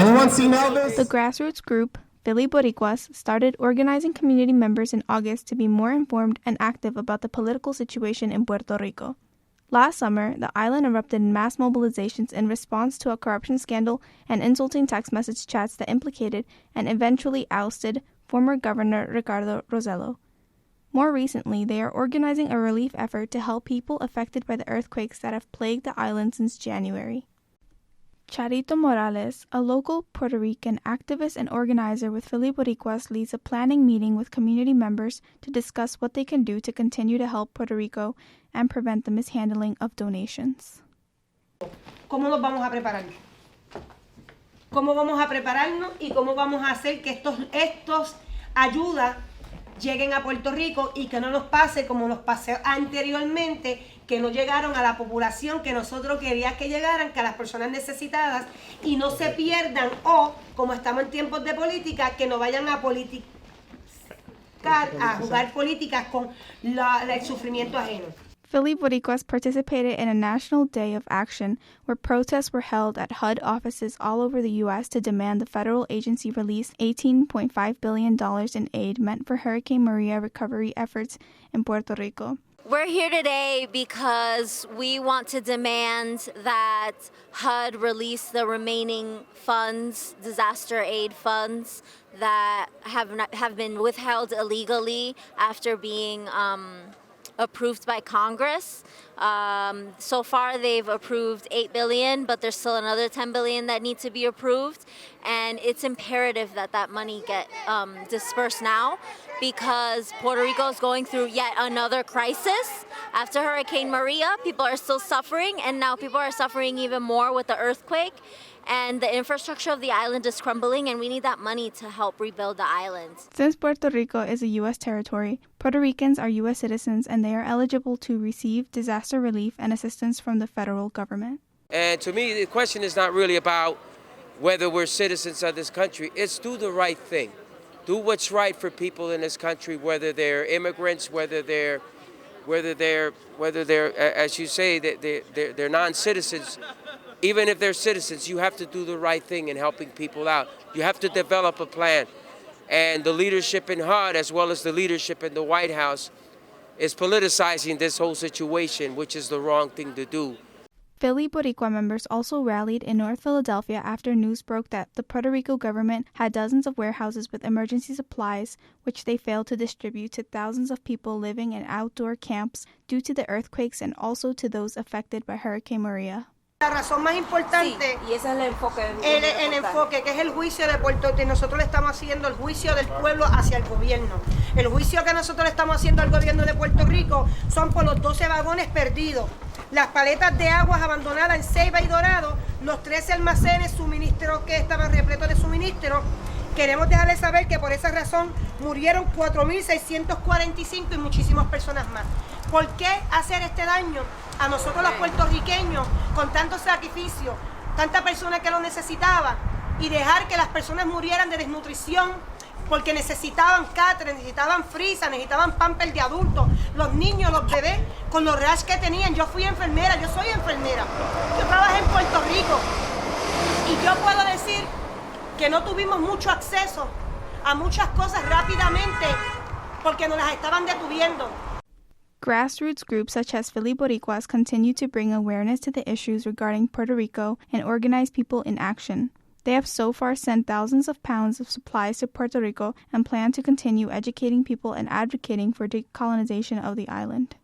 Anyone seen Elvis? The grassroots group, Philly Boricuas, started organizing community members in August to be more informed and active about the political situation in Puerto Rico. Last summer, the island erupted in mass mobilizations in response to a corruption scandal and insulting text message chats that implicated and eventually ousted former Governor Ricardo Rosello. More recently, they are organizing a relief effort to help people affected by the earthquakes that have plagued the island since January. Charito Morales, a local Puerto Rican activist and organizer with Philly Boricuas, leads a planning meeting with community members to discuss what they can do to continue to help Puerto Rico and prevent the mishandling of donations. ¿Cómo nos vamos a preparar? ¿Cómo vamos a prepararnos y cómo vamos a hacer que estos ayudas lleguen a Puerto Rico y que no nos pase como nos pasó anteriormente, que no llegaron a la población que nosotros queríamos que llegaran, que a las personas necesitadas, y no se pierdan, o como estamos en tiempos de política, que no vayan a jugar políticas con el sufrimiento ajeno. Philly Boricuas participated in a national day of action where protests were held at HUD offices all over the U.S. to demand the federal agency release $18.5 billion in aid meant for Hurricane Maria recovery efforts in Puerto Rico. We're here today because we want to demand that HUD release the remaining funds, disaster aid funds, that have been withheld illegally after being approved by Congress. So far they've approved $8 billion, but there's still another $10 billion that need to be approved, and it's imperative that that money get dispersed now, because Puerto Rico is going through yet another crisis. After Hurricane Maria, people are still suffering, and now people are suffering even more with the earthquake. And the infrastructure of the island is crumbling, and we need that money to help rebuild the island. Since Puerto Rico is a U.S. territory, Puerto Ricans are U.S. citizens, and they are eligible to receive disaster relief and assistance from the federal government. And to me, the question is not really about whether we're citizens of this country. It's do the right thing. Do what's right for people in this country, whether they're immigrants, whether they're as you say, they're non-citizens. Even if they're citizens, you have to do the right thing in helping people out. You have to develop a plan. And the leadership in HUD, as well as the leadership in the White House, is politicizing this whole situation, which is the wrong thing to do. Philly Boricua members also rallied in North Philadelphia after news broke that the Puerto Rico government had dozens of warehouses with emergency supplies, which they failed to distribute to thousands of people living in outdoor camps due to the earthquakes and also to those affected by Hurricane Maria. La razón más importante, sí, y ese es el enfoque. El enfoque, que es el juicio de Puerto Rico. Nosotros le estamos haciendo el juicio del pueblo hacia el gobierno. El juicio que nosotros le estamos haciendo al gobierno de Puerto Rico son por los 12 vagones perdidos, las paletas de aguas abandonadas en Ceiba y Dorado, los 13 almacenes suministros que estaban repletos de suministros. Queremos dejarles saber que por esa razón murieron 4.645 y muchísimas personas más. ¿Por qué hacer este daño a nosotros los puertorriqueños con tanto sacrificio, tanta persona que lo necesitaba, y dejar que las personas murieran de desnutrición porque necesitaban catre, necesitaban frisa, necesitaban pamper de adultos, los niños, los bebés, con los rash que tenían? Yo fui enfermera, yo soy enfermera, yo trabajé en Puerto Rico y yo puedo decir que no tuvimos mucho acceso a muchas cosas rápidamente porque nos las estaban deteniendo. Grassroots groups such as Philly Boricuas continue to bring awareness to the issues regarding Puerto Rico and organize people in action. They have so far sent thousands of pounds of supplies to Puerto Rico and plan to continue educating people and advocating for decolonization of the island.